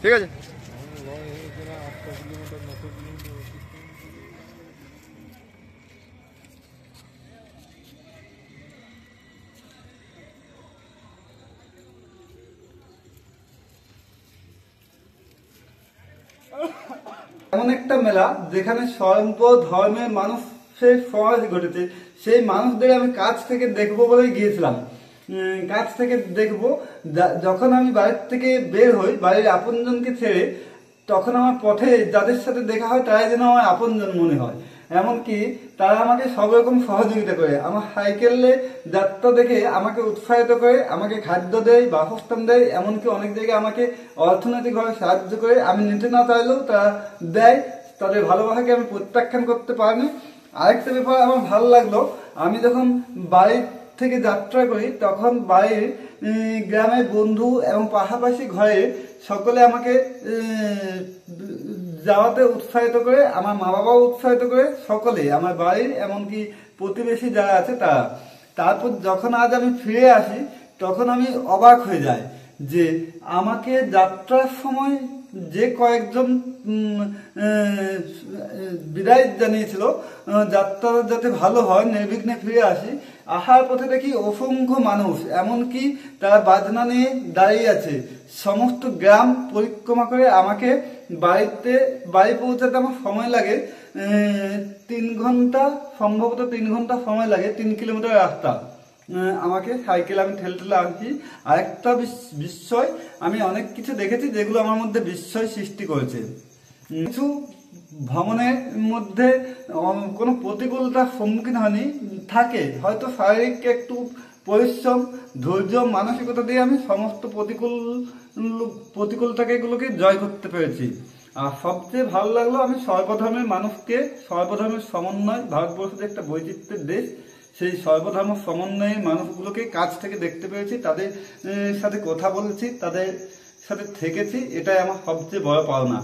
ঠিক আছে। এমন একটা মেলা যেখানে সর্ব ধর্মের মানুষের সমাবেশ ঘটেছে, সেই মানুষদের আমি কাছ থেকে দেখবো বলেই গিয়েছিলাম। কাছ থেকে দেখবো, যখন আমি বাড়ির থেকে বের হই বাড়ির আপনজনকে ছেড়ে, তখন আমার পথে যাদের সাথে দেখা হয় তারাই যেন আমার আপনজন মনে হয়। এমনকি তারা আমাকে সব রকম সহযোগিতা করে, আমার সাইকেলে যাত্রা দেখে আমাকে উৎসাহিত করে, আমাকে খাদ্য দেয়, বাসস্থান দেয়, এমনকি অনেক জায়গায় আমাকে অর্থনৈতিকভাবে সাহায্য করে। আমি নিতে না চাইলেও তারা দেয়। তাদের ভালোবাসাকে আমি প্রত্যাখ্যান করতে পারিনি। আরেকটা ব্যাপার আমার ভালো লাগলো, আমি যখন বাড়ি থেকে যাত্রা করি তখন বাড়ির গ্রামের বন্ধু এবং পাশাপাশি ঘরে সকলে আমাকে যাওয়াতে উৎসাহিত করে, আমার মা বাবাও উৎসাহিত করে, সকলে আমার বাড়ির এমনকি প্রতিবেশী যারা আছে তারা। তারপর যখন আজ আমি ফিরে আসি তখন আমি অবাক হয়ে যাই যে আমাকে যাত্রার সময় যে কয়েকজন বিদায় জানিয়েছিল যাত্রা যাতে ভালো হয়, নির্বিঘ্নে ফিরে আসি, আসার পথে দেখি অসংখ্য মানুষ, এমনকি তারা বাজনা নিয়ে দাঁড়িয়ে আছে। সমস্ত গ্রাম পরিক্রমা করে আমাকে বাড়ি পৌঁছাতে আমার সময় লাগে 3 ঘন্টা, সম্ভবত 3 ঘন্টা সময় লাগে। 3 কিলোমিটার রাস্তা আমাকে সাইকেল আমি ঠেলে আনছি। আরেকটা বিস্ময়, আমি অনেক কিছু দেখেছি যেগুলো আমার মধ্যে বিস্ময় সৃষ্টি করেছে। কিছু ভ্রমণের মধ্যে কোনো প্রতিকূলতার সম্মুখীন হয়নি, থাকে হয়তো শারীরিক একটু পরিশ্রম, ধৈর্য, মানসিকতা দিয়ে আমি সমস্ত প্রতিকূলতাগুলোকে জয় করতে পেরেছি। আর সবচেয়ে ভালো লাগলো, আমি সর্বধর্মের মানুষকে, সর্বধর্মের সমন্বয়, ভারতবর্ষ যে একটা বৈচিত্র্যের দেশ, সেই সর্বধর্ম সমন্বয়ের মানুষগুলোকে কাছ থেকে দেখতে পেরেছি, তাদের সাথে কথা বলেছি, তাদের সাথে থেকেছি, এটাই আমার সবচেয়ে বড় পাওনা।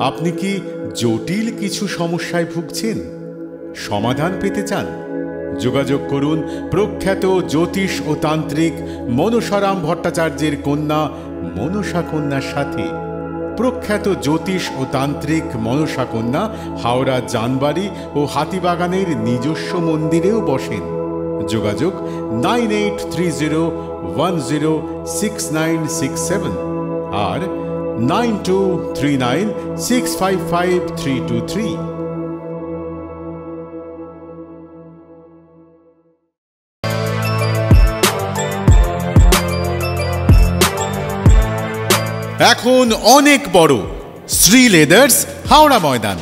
আপনি কি জটিল কিছু সমস্যায় ভুগছেন, সমাধান পেতে চান? যোগাযোগ করুন প্রখ্যাত জ্যোতিষ ও তান্ত্রিক মনসারাম ভট্টাচার্যের কন্যা মনসা কন্যার সাথে। প্রখ্যাত জ্যোতিষ ও তান্ত্রিক মনসা কন্যা হাওড়া জানবাড়ি ও হাতিবাগানের নিজস্ব মন্দিরেও বসেন। যোগাযোগ 9830106967 আর 9239655323। এখন অনেক বড় শ্রী লেদার্স হাওড়া ময়দান।